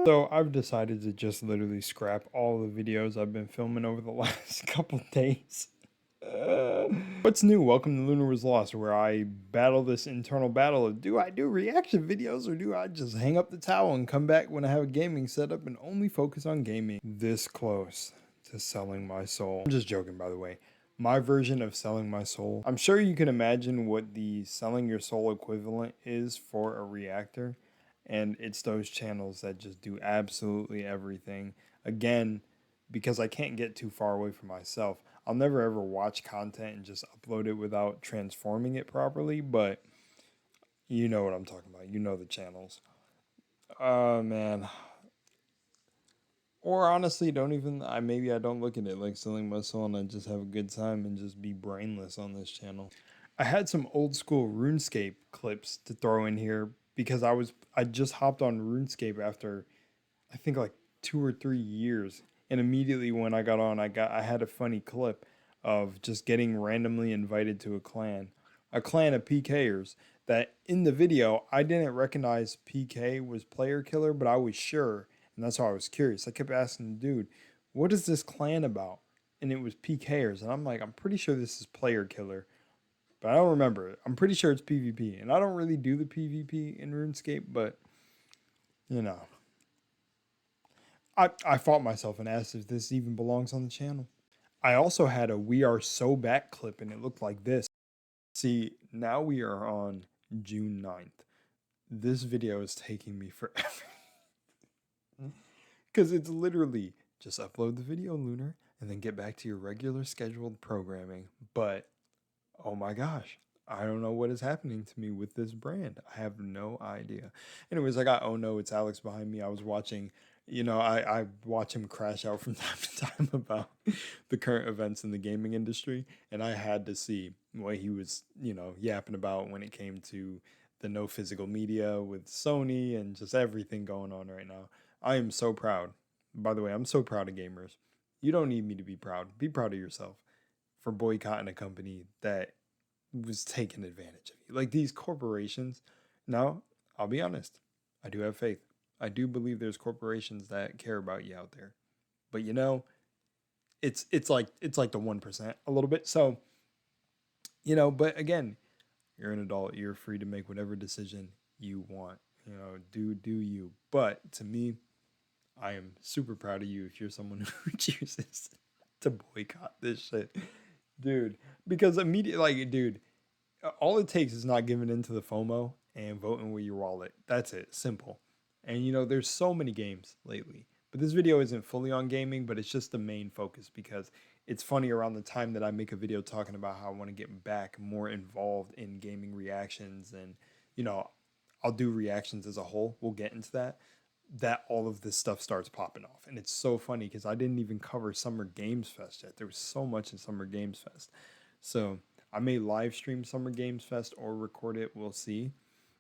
So I've decided to just literally scrap all the videos I've been filming over the last couple days. What's new? Welcome to Lunarwaslost, where I battle this internal battle of do I do reaction videos or do I just hang up the towel and come back when I have a gaming setup and only focus on gaming? This close to selling my soul. I'm just joking, by the way. My version of selling my soul. I'm sure you can imagine what the selling your soul equivalent is for a reactor. And it's those channels that just do absolutely everything. Again, because I can't get too far away from myself, I'll never ever watch content and just upload it without transforming it properly, but you know what I'm talking about. You know the channels. Man. Or honestly, don't even, maybe I don't look at it like selling my soul and I just have a good time and just be brainless on this channel. I had some old school RuneScape clips to throw in here because I just hopped on RuneScape after I think like 2 or 3 years, and immediately when I got on, I had a funny clip of just getting randomly invited to a clan of PKers. That in the video I didn't recognize PK was player killer, but I was sure, and that's why I was curious. I kept asking the dude, "What is this clan about?" And it was PKers, and I'm like, I'm pretty sure this is player killer, but I don't remember it. I'm pretty sure it's PvP, and I don't really do the PvP in RuneScape, but you know. I fought myself and asked if this even belongs on the channel. I also had a We Are So Back clip and it looked like this. See, now we are on June 9th. This video is taking me forever. Because it's literally just upload the video, Lunar, and then get back to your regular scheduled programming. But, oh my gosh, I don't know what is happening to me with this brand. I have no idea. Anyways, I got Oh No, It's Alex behind me. I was watching, I watch him crash out from time to time about the current events in the gaming industry. And I had to see what he was, yapping about when it came to the no physical media with Sony and just everything going on right now. I am so proud. By the way, I'm so proud of gamers. You don't need me to be proud. Be proud of yourself for boycotting a company that was taking advantage of you. Like these corporations. Now, I'll be honest. I do have faith. I do believe there's corporations that care about you out there. But it's like the 1% a little bit. So, but again, you're an adult. You're free to make whatever decision you want. Do you. But to me, I am super proud of you if you're someone who chooses to boycott this shit. Dude, because immediately, like, dude, all it takes is not giving into the FOMO and voting with your wallet. That's it. Simple. And there's so many games lately. But this video isn't fully on gaming, but it's just the main focus because it's funny around the time that I make a video talking about how I want to get back more involved in gaming reactions and, I'll do reactions as a whole. We'll get into that all of this stuff starts popping off. And it's so funny because I didn't even cover Summer Games Fest yet. There was so much in Summer Games Fest. So I may live stream Summer Games Fest or record it. We'll see.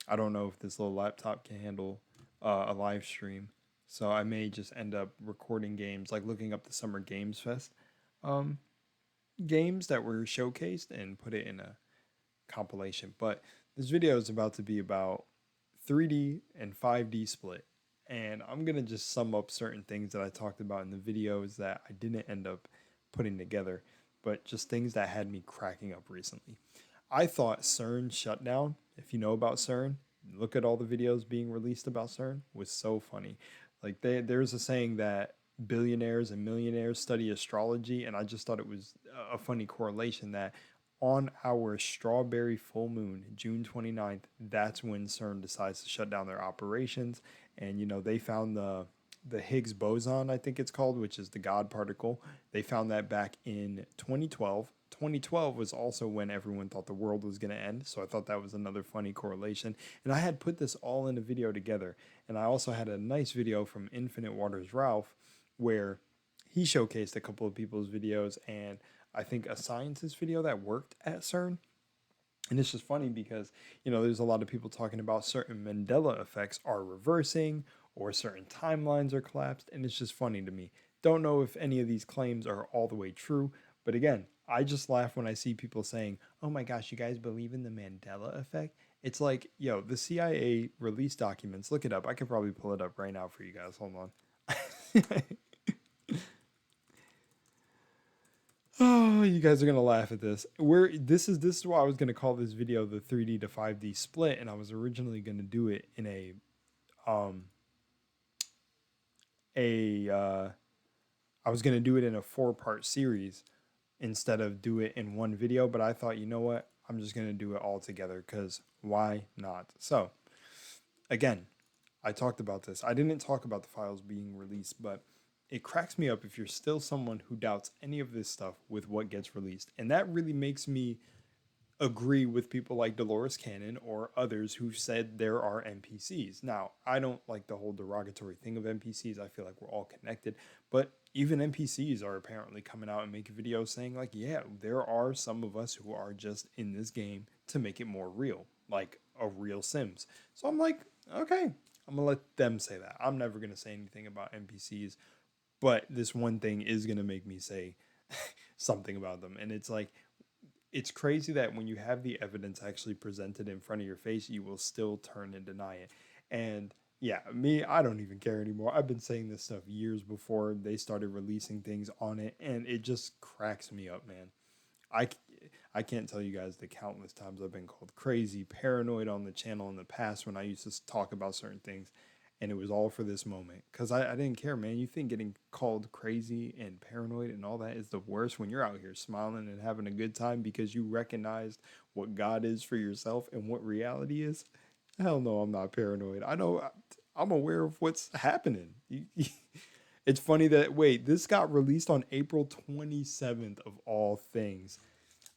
I don't know if this little laptop can handle a live stream. So I may just end up recording games, like looking up the Summer Games Fest um, games that were showcased and put it in a compilation. But this video is about to be about 3D and 5D split. And I'm going to just sum up certain things that I talked about in the videos that I didn't end up putting together, but just things that had me cracking up recently. I thought CERN shutdown, if you know about CERN, look at all the videos being released about CERN, was so funny. Like there's a saying that billionaires and millionaires study astrology, and I just thought it was a funny correlation that on our strawberry full moon, June 29th, that's when CERN decides to shut down their operations. And, they found the Higgs boson, I think it's called, which is the God particle. They found that back in 2012. 2012 was also when everyone thought the world was going to end. So I thought that was another funny correlation. And I had put this all in a video together. And I also had a nice video from Infinite Waters Ralph where he showcased a couple of people's videos and I think a scientist video that worked at CERN. And it's just funny because, there's a lot of people talking about certain Mandela effects are reversing or certain timelines are collapsed. And it's just funny to me. Don't know if any of these claims are all the way true. But again, I just laugh when I see people saying, oh my gosh, you guys believe in the Mandela effect? It's like, yo, the CIA release documents. Look it up. I could probably pull it up right now for you guys. Hold on. Oh, you guys are gonna laugh at this. This is why I was gonna call this video the 3D to 5D split, and I was originally gonna do it in um a I was gonna do it in a 4-part series instead of do it in one video, but I thought, you know what? I'm just gonna do it all together because why not? So again, I talked about this. I didn't talk about the files being released, but it cracks me up if you're still someone who doubts any of this stuff with what gets released. And that really makes me agree with people like Dolores Cannon or others who said there are NPCs. Now, I don't like the whole derogatory thing of NPCs. I feel like we're all connected, but even NPCs are apparently coming out and making videos saying like, yeah, there are some of us who are just in this game to make it more real, like a real Sims. So I'm like, okay, I'm gonna let them say that. I'm never gonna say anything about NPCs, but this one thing is gonna make me say something about them. And it's like, it's crazy that when you have the evidence actually presented in front of your face, you will still turn and deny it. And yeah, me, I don't even care anymore. I've been saying this stuff years before they started releasing things on it, and it just cracks me up, man. I, I can't tell you guys the countless times I've been called crazy, paranoid on the channel in the past when I used to talk about certain things. And it was all for this moment. Because I didn't care, man. You think getting called crazy and paranoid and all that is the worst when you're out here smiling and having a good time because you recognized what God is for yourself and what reality is? Hell no, I'm not paranoid. I know I'm aware of what's happening. It's funny that, wait, this got released on April 27th of all things.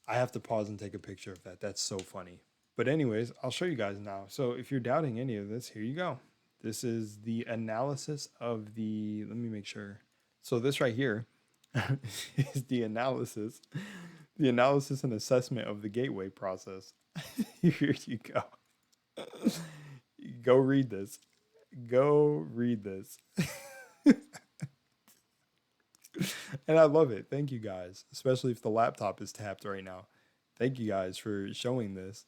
I have to pause and take a picture of that. That's so funny. But anyways, I'll show you guys now. So if you're doubting any of this, here you go. This is the analysis of the, let me make sure. So this right here is the analysis and assessment of the gateway process. Here you go. Go read this. Go read this. And I love it. Thank you guys, especially if the laptop is tapped right now. Thank you guys for showing this.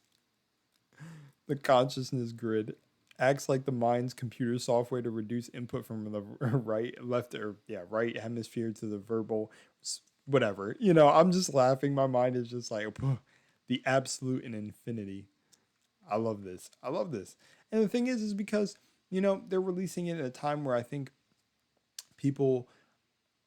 The consciousness grid acts like the mind's computer software to reduce input from the right hemisphere to the verbal, whatever. You know, I'm just laughing. My mind is just like the absolute and infinity. I love this. I love this. And the thing is because, you know, they're releasing it at a time where I think people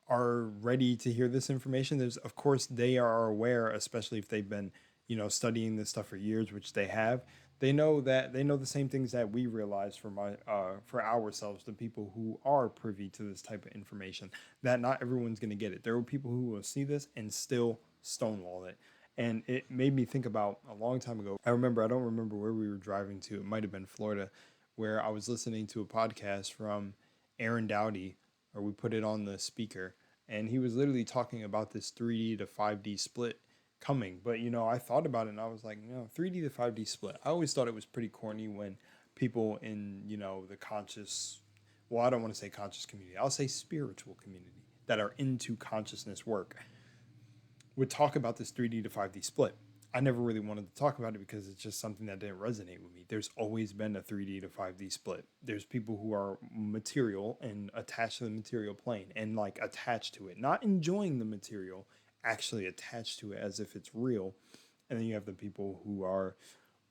are ready to hear this information. There's, of course, they are aware, especially if they've been, you know, studying this stuff for years, which they have. They know the same things that we realize for ourselves, the people who are privy to this type of information, that not everyone's going to get it. There are people who will see this and still stonewall it. And it made me think about a long time ago. I don't remember where we were driving to. It might have been Florida, where I was listening to a podcast from Aaron Dowdy, or we put it on the speaker, and he was literally talking about this 3D to 5D split coming. But, you know, I thought about it and I was like, you know, 3D to 5D split. I always thought it was pretty corny when people in, you know, the conscious, well, I don't want to say conscious community, I'll say spiritual community that are into consciousness work would talk about this 3D to 5D split. I never really wanted to talk about it because it's just something that didn't resonate with me. There's always been a 3D to 5D split. There's people who are material and attached to the material plane and like attached to it, not enjoying the material, actually attached to it as if it's real. And then you have the people who are,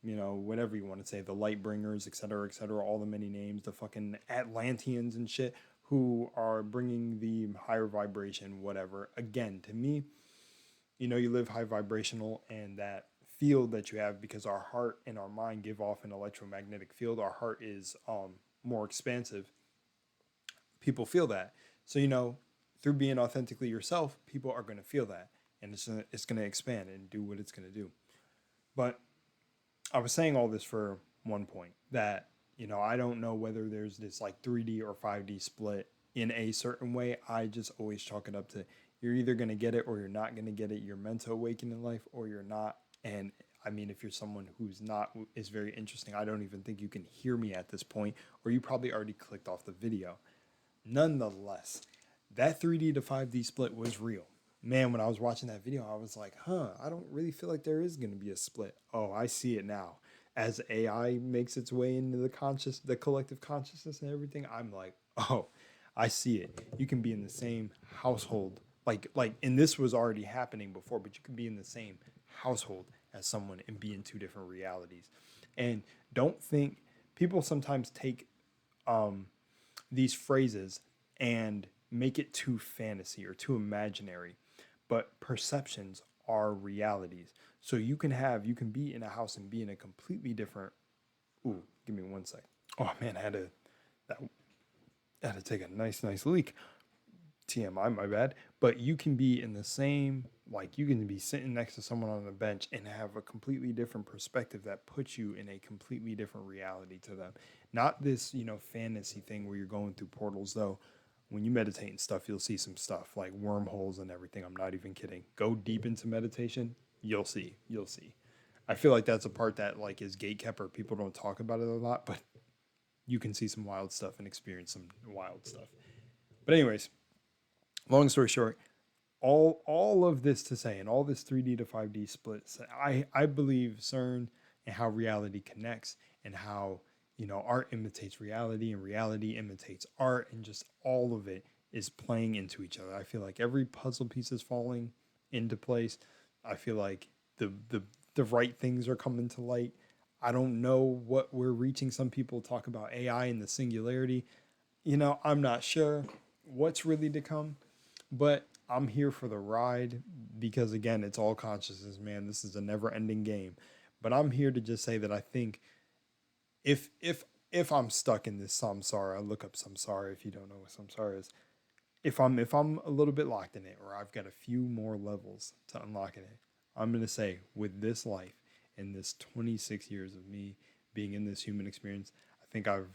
you know, whatever you want to say, the light bringers, et cetera, all the many names, the fucking Atlanteans and shit, who are bringing the higher vibration, whatever. Again, to me, you know, you live high vibrational, and that field that you have, because our heart and our mind give off an electromagnetic field, our heart is more expansive. People feel that. So, you know, through being authentically yourself, people are going to feel that, and it's going to expand and do what it's going to do. But I was saying all this for one point, that, you know, I don't know whether there's this like 3D or 5D split in a certain way. I just always chalk it up to, you're either going to get it or you're not going to get it. You're meant to awaken in life or you're not. And I mean, if you're someone who's not, is very interesting, I don't even think you can hear me at this point, or you probably already clicked off the video. Nonetheless, that 3D to 5D split was real. Man, when I was watching that video, I was like, I don't really feel like there is going to be a split. Oh, I see it now. as AI makes its way into the collective consciousness and everything, I'm like, oh, I see it. You can be in the same household, and this was already happening before, but you can be in the same household as someone and be in two different realities. And don't think people sometimes take these phrases and make it too fantasy or too imaginary, but perceptions are realities. So you can be in a house and be in a completely different. Ooh, give me one sec. Oh man, I had to take a nice leak. TMI, my bad. But you can be in the same, like you can be sitting next to someone on the bench and have a completely different perspective that puts you in a completely different reality to them. Not this, fantasy thing where you're going through portals though. When you meditate and stuff, you'll see some stuff like wormholes and everything. I'm not even kidding. Go deep into meditation, you'll see. You'll see. I feel like that's a part that like is gatekept or people don't talk about it a lot, but you can see some wild stuff and experience some wild stuff. But anyways, long story short, all of this to say, and all this 3D to 5D splits, I believe CERN and how reality connects and how art imitates reality and reality imitates art, and just all of it is playing into each other. I feel like every puzzle piece is falling into place. I feel like the right things are coming to light. I don't know what we're reaching. Some people talk about AI and the singularity. I'm not sure what's really to come, but I'm here for the ride because again, it's all consciousness, man. This is a never-ending game. But I'm here to just say that I think if I'm stuck in this samsara, look up samsara if you don't know what samsara is. If I'm a little bit locked in it, or I've got a few more levels to unlock in it, I'm gonna say with this life and this 26 years of me being in this human experience, I think I've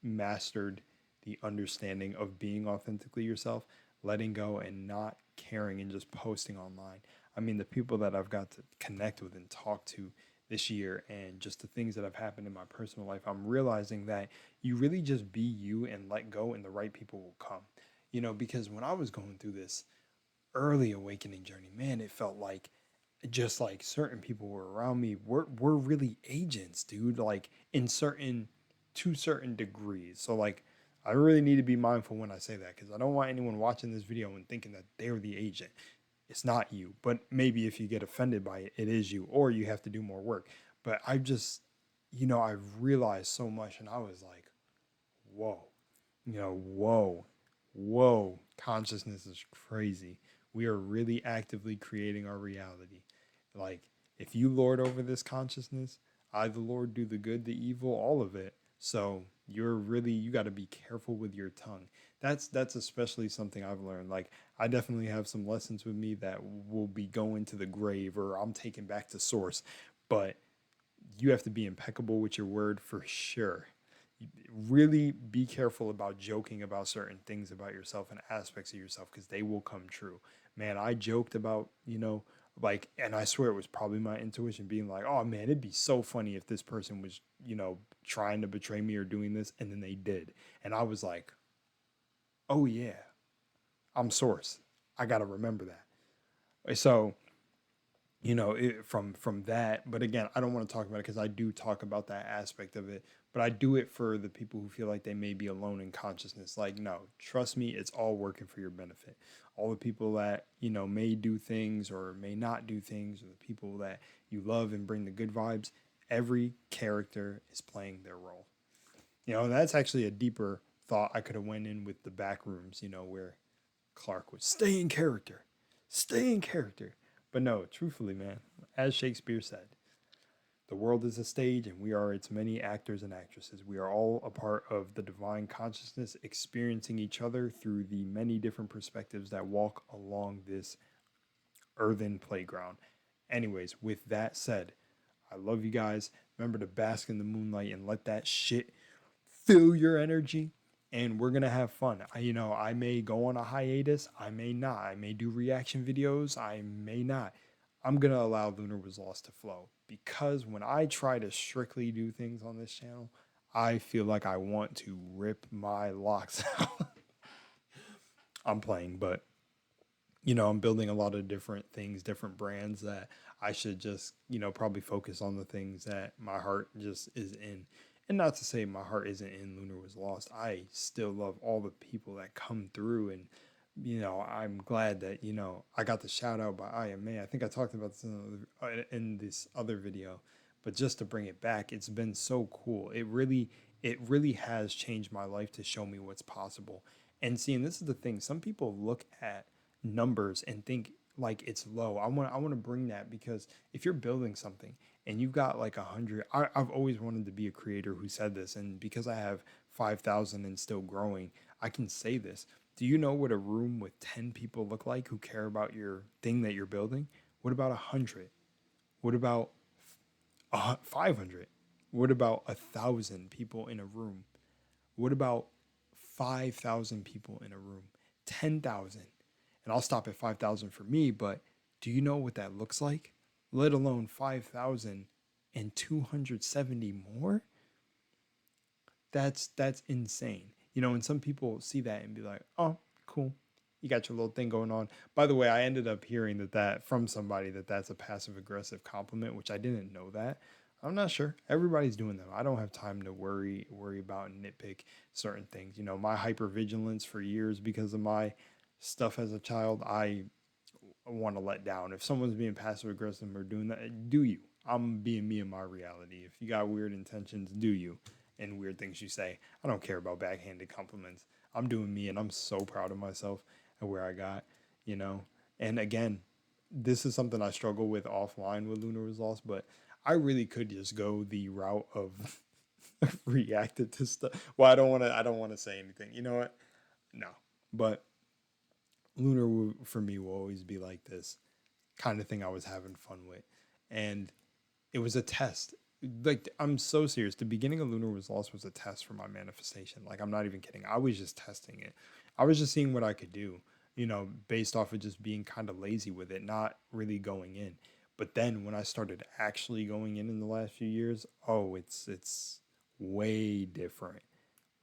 mastered the understanding of being authentically yourself, letting go and not caring and just posting online. I mean, the people that I've got to connect with and talk to this year and just the things that have happened in my personal life, I'm realizing that you really just be you and let go and the right people will come. Because when I was going through this early awakening journey, man, it felt like just like certain people were around me were really agents, dude, like to certain degrees. So like I really need to be mindful when I say that, because I don't want anyone watching this video and thinking that they're the agent. It's not you, but maybe if you get offended by it, it is you, or you have to do more work. But I've just, I've realized so much, and I was like, whoa, whoa, consciousness is crazy. We are really actively creating our reality. Like, if you lord over this consciousness, I, the Lord, do the good, the evil, all of it. So you got to be careful with your tongue. That's especially something I've learned. Like, I definitely have some lessons with me that will be going to the grave, or I'm taking back to source. But you have to be impeccable with your word for sure. Really be careful about joking about certain things about yourself and aspects of yourself, because they will come true. Man, I joked about, and I swear it was probably my intuition being like, oh man, it'd be so funny if this person was, trying to betray me or doing this, and then they did. And I was like, oh yeah, I'm source. I got to remember that. So, from that, but again, I don't want to talk about it because I do talk about that aspect of it, but I do it for the people who feel like they may be alone in consciousness. Like, no, trust me, it's all working for your benefit. All the people that, may do things or may not do things, or the people that you love and bring the good vibes, every character is playing their role. And that's actually a deeper thought I could have went in with the back rooms, where Clark would stay in character. But no, truthfully, man, as Shakespeare said, the world is a stage and we are its many actors and actresses. We are all a part of the divine consciousness, experiencing each other through the many different perspectives that walk along this earthen playground. Anyways, with that said, I love you guys. Remember to bask in the moonlight and let that shit fill your energy. And we're going to have fun. I may go on a hiatus. I may not. I may do reaction videos. I may not. I'm going to allow Lunarwaslost to flow, because when I try to strictly do things on this channel, I feel like I want to rip my locks out. I'm playing, but I'm building a lot of different things, different brands that I should just, probably focus on the things that my heart just is in. And not to say my heart isn't in Lunar Was Lost. I still love all the people that come through, and I'm glad that, I got the shout out by IMA. I think I talked about this in this other video, but just to bring it back, it's been so cool. It really has changed my life to show me what's possible. And seeing, this is the thing, some people look at numbers and think like it's low. I want to bring that, because if you're building something and you've got like 100, I've always wanted to be a creator who said this, and because I have 5,000 and still growing, I can say this. Do you know what a room with 10 people look like who care about your thing that you're building? What about 100? What about 500? What about 1,000 people in a room? What about 5,000 people in a room? 10,000? And I'll stop at 5,000 for me, but do you know what that looks like? Let alone 5,270 more? That's insane. And some people see that and be like, "Oh, cool. You got your little thing going on." By the way, I ended up hearing that from somebody that's a passive aggressive compliment, which I didn't know that. I'm not sure. Everybody's doing them. I don't have time to worry about and nitpick certain things. My hypervigilance for years because of my stuff as a child, I want to let down. If someone's being passive aggressive or doing that, do you? I'm being me in my reality. If you got weird intentions, do you? And weird things you say. I don't care about backhanded compliments. I'm doing me, and I'm so proud of myself and where I got, And again, this is something I struggle with offline with Lunar Was Lost, but I really could just go the route of reacted to stuff. Well, I don't want to say anything. You know what? No. But Lunar for me will always be like this kind of thing I was having fun with. And it was a test. Like, I'm so serious. The beginning of Lunar Was Lost was a test for my manifestation. Like, I'm not even kidding. I was just testing it. I was just seeing what I could do, based off of just being kind of lazy with it, not really going in. But then when I started actually going in the last few years, oh, it's way different.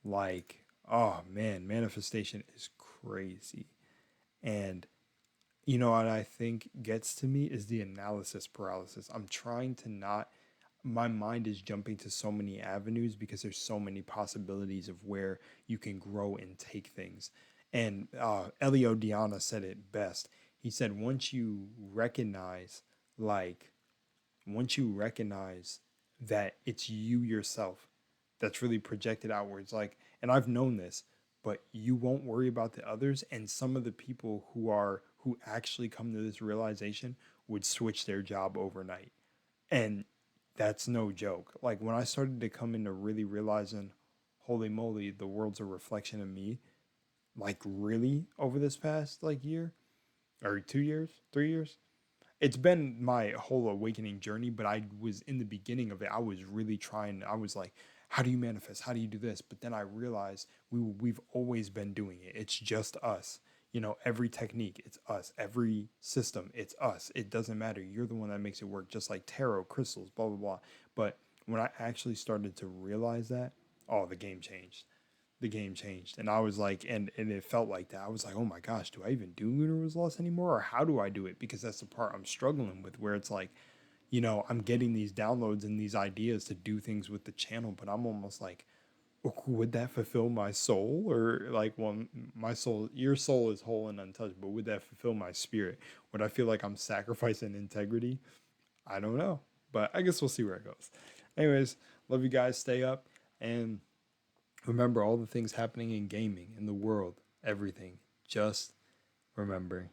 Like, oh man, manifestation is crazy. And what I think gets to me is the analysis paralysis. I'm trying to not, my mind is jumping to so many avenues because there's so many possibilities of where you can grow and take things. And Elio Diana said it best. He said, like, once you recognize that it's you yourself that's really projected outwards, like, and I've known this, but you won't worry about the others. And some of the people who actually come to this realization would switch their job overnight. And that's no joke. Like, when I started to come into really realizing, holy moly, the world's a reflection of me, like, really, over this past like year or 2 years, 3 years, it's been my whole awakening journey. But I was in the beginning of it, I was really trying. I was like, how do you manifest? How do you do this? But then I realized we've always been doing it. It's just us. Every technique, it's us. Every system, it's us. It doesn't matter. You're the one that makes it work, just like tarot, crystals, blah, blah, blah. But when I actually started to realize that, oh, the game changed. The game changed. And I was like, and it felt like that. I was like, oh my gosh, do I even do Lunar Was Lost anymore? Or how do I do it? Because that's the part I'm struggling with, where it's like, I'm getting these downloads and these ideas to do things with the channel, but I'm almost like, would that fulfill my soul? Or like, well, my soul, your soul is whole and untouched, but would that fulfill my spirit? Would I feel like I'm sacrificing integrity? I don't know, but I guess we'll see where it goes. Anyways, love you guys. Stay up and remember all the things happening in gaming, in the world, everything. Just remember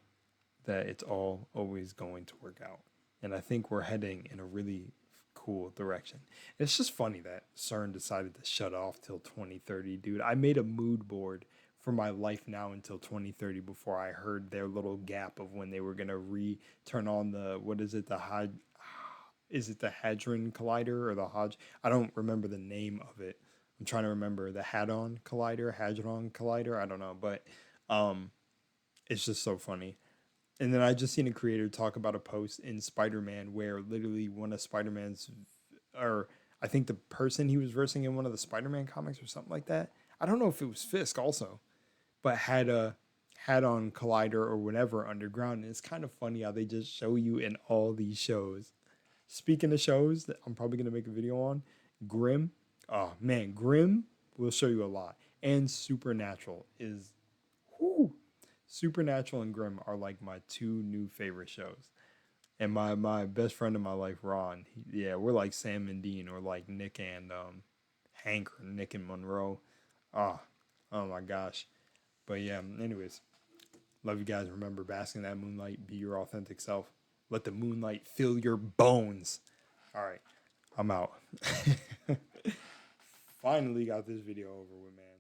that it's all always going to work out. And I think we're heading in a really cool direction. It's just funny that CERN decided to shut off till 2030, dude. I made a mood board for my life now until 2030 before I heard their little gap of when they were going to turn on the, what is it, is it the Hadron Collider or the Hodge? I don't remember the name of it. I'm trying to remember the Hadron Collider. I don't know, but it's just so funny. And then I just seen a creator talk about a post in Spider-Man where literally one of Spider-Man's, or I think the person he was versing in one of the Spider-Man comics or something like that. I don't know if it was Fisk also, but had had on Collider or whatever underground. And it's kind of funny how they just show you in all these shows. Speaking of shows that I'm probably gonna make a video on, Grimm. Oh man, Grimm will show you a lot. And Supernatural is, whoo, Supernatural and Grimm are like my two new favorite shows. And my best friend in my life, Ron, yeah, we're like Sam and Dean, or like Nick and Hank, or Nick and Monroe. Oh, oh my gosh. But yeah, anyways, love you guys. Remember, bask in that moonlight. Be your authentic self. Let the moonlight fill your bones. All right, I'm out. Finally got this video over with, man.